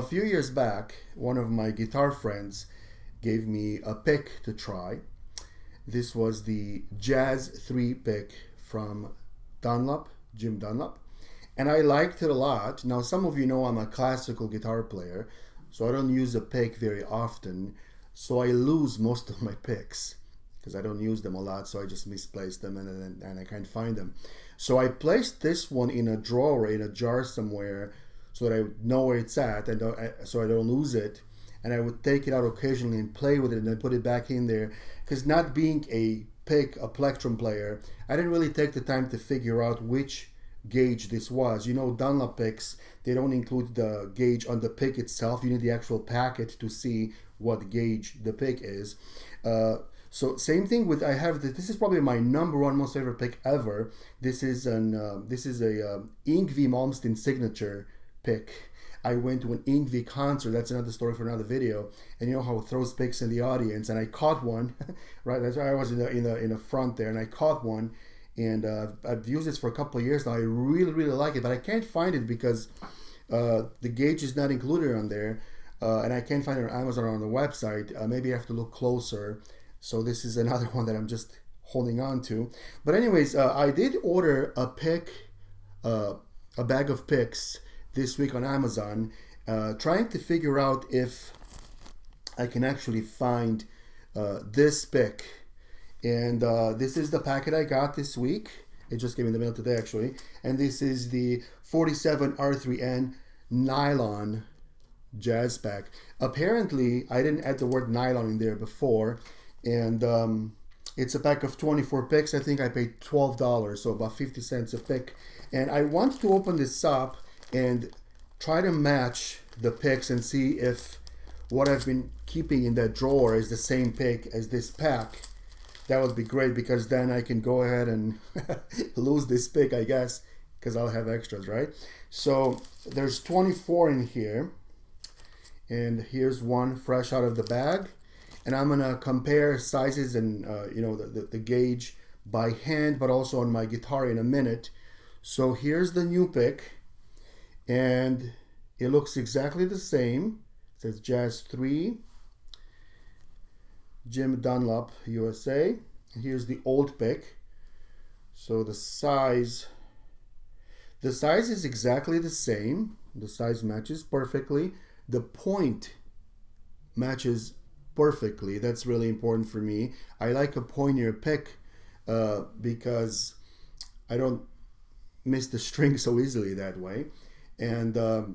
few years back, one of my guitar friends gave me a pick to try. This was the Jazz 3 pick from Dunlop, Jim Dunlop, and I liked it a lot. Now, some of you know I'm a classical guitar player, so I don't use a pick very often, so I lose most of my picks because I don't use them a lot, so I just misplace them and I can't find them. So I placed this one in a drawer, in a jar somewhere, so that I know where it's at, and so I don't lose it. And I would take it out occasionally and play with it and then put it back in there. Because not being a plectrum player, I didn't really take the time to figure out which gauge this was. You know, Dunlop picks, they don't include the gauge on the pick itself. You need the actual packet to see what gauge the pick is. So same thing with, I have this is probably my number one most favorite pick ever. This is a Yngwie Malmsteen signature pick. I went to an Yngwie concert. That's another story for another video. And you know how it throws picks in the audience, and I caught one. Right, that's why I was in the front there, and I caught one. And I've used this for a couple of years now. I really like it, but I can't find it because the gauge is not included on there, and I can't find it on Amazon or on the website. Maybe I have to look closer. So this is another one that I'm just holding on to. But anyways, I did order a pick, a bag of picks this week on Amazon, trying to figure out if I can actually find this pick. And this is the packet I got this week. It just came in the mail today, actually. And this is the 47 R3N nylon jazz pack. Apparently, I didn't add the word nylon in there before. And it's a pack of 24 picks. I think I paid $12, so about 50 cents a pick. And I want to open this up and try to match the picks and see if what I've been keeping in that drawer is the same pick as this pack. That would be great, because then I can go ahead and lose this pick, I guess, because I'll have extras, right? So there's 24 in here, and here's one fresh out of the bag. And I'm gonna compare sizes and you know, the gauge by hand, but also on my guitar in a minute. So here's the new pick. And it looks exactly the same. It says Jazz 3, Jim Dunlop, USA. And here's the old pick. So the size is exactly the same. The size matches perfectly. The point matches perfectly. That's really important for me. I like a pointier pick because I don't miss the string so easily that way. And the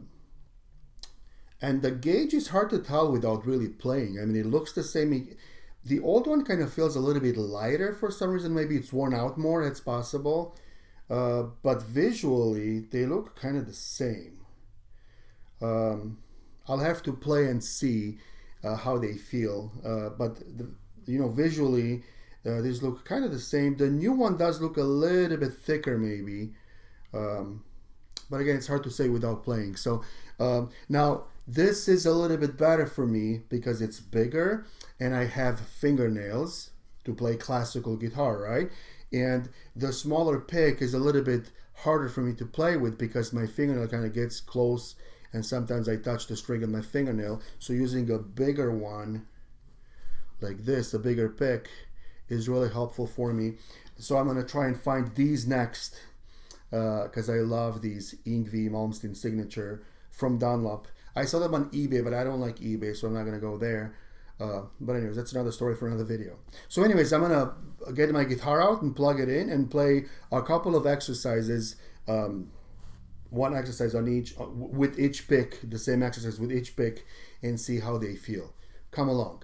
gauge is hard to tell without really playing. I mean, it looks the same. The old one kind of feels a little bit lighter for some reason. Maybe it's worn out more. It's possible. But visually, they look kind of the same. I'll have to play and see how they feel. But you know, visually, these look kind of the same. The new one does look a little bit thicker, maybe. But again, it's hard to say without playing. So now this is a little bit better for me because it's bigger and I have fingernails to play classical guitar, right? And the smaller pick is a little bit harder for me to play with because my fingernail kind of gets close and sometimes I touch the string of my fingernail. So using a bigger one like this, a bigger pick, is really helpful for me. So I'm gonna try and find these next, because I love these Yngwie Malmsteen signature from Dunlop. I saw them on eBay, but I don't like eBay, so I'm not gonna go there. But anyways, that's another story for another video. So anyways, I'm gonna get my guitar out and plug it in and play a couple of exercises, one exercise on each, with each pick, the same exercise with each pick, and see how they feel. Come along.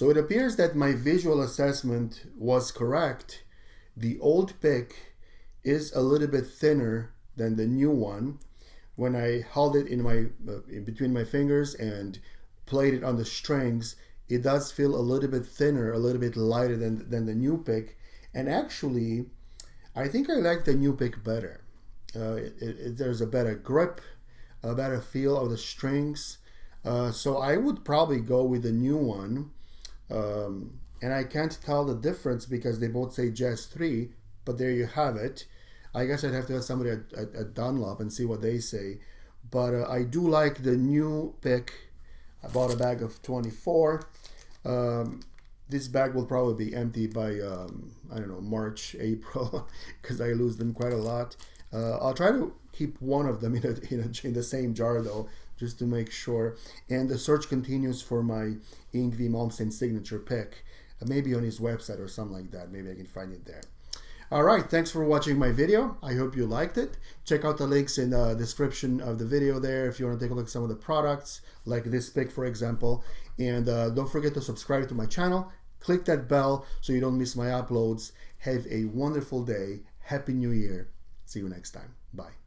So it appears that my visual assessment was correct. The old pick is a little bit thinner than the new one. When I held it in between my fingers and played it on the strings, it does feel a little bit thinner, a little bit lighter than the new pick. And actually, I think I like the new pick better. There's a better grip, a better feel of the strings. So I would probably go with the new one. And I can't tell the difference because they both say Jazz 3, but there you have it. I guess I'd have to ask somebody at Dunlop and see what they say. But I do like the new pick. I bought a bag of 24. This bag will probably be empty by, I don't know, March, April, because I lose them quite a lot. I'll try to keep one of them in the same jar, though, just to make sure. And the search continues for my Yngwie Malmsteen signature pick. Maybe on his website or something like that. Maybe I can find it there. All right, thanks for watching my video. I hope you liked it. Check out the links in the description of the video there if you want to take a look at some of the products, like this pick, for example. And don't forget to subscribe to my channel. Click that bell so you don't miss my uploads. Have a wonderful day. Happy New Year. See you next time. Bye.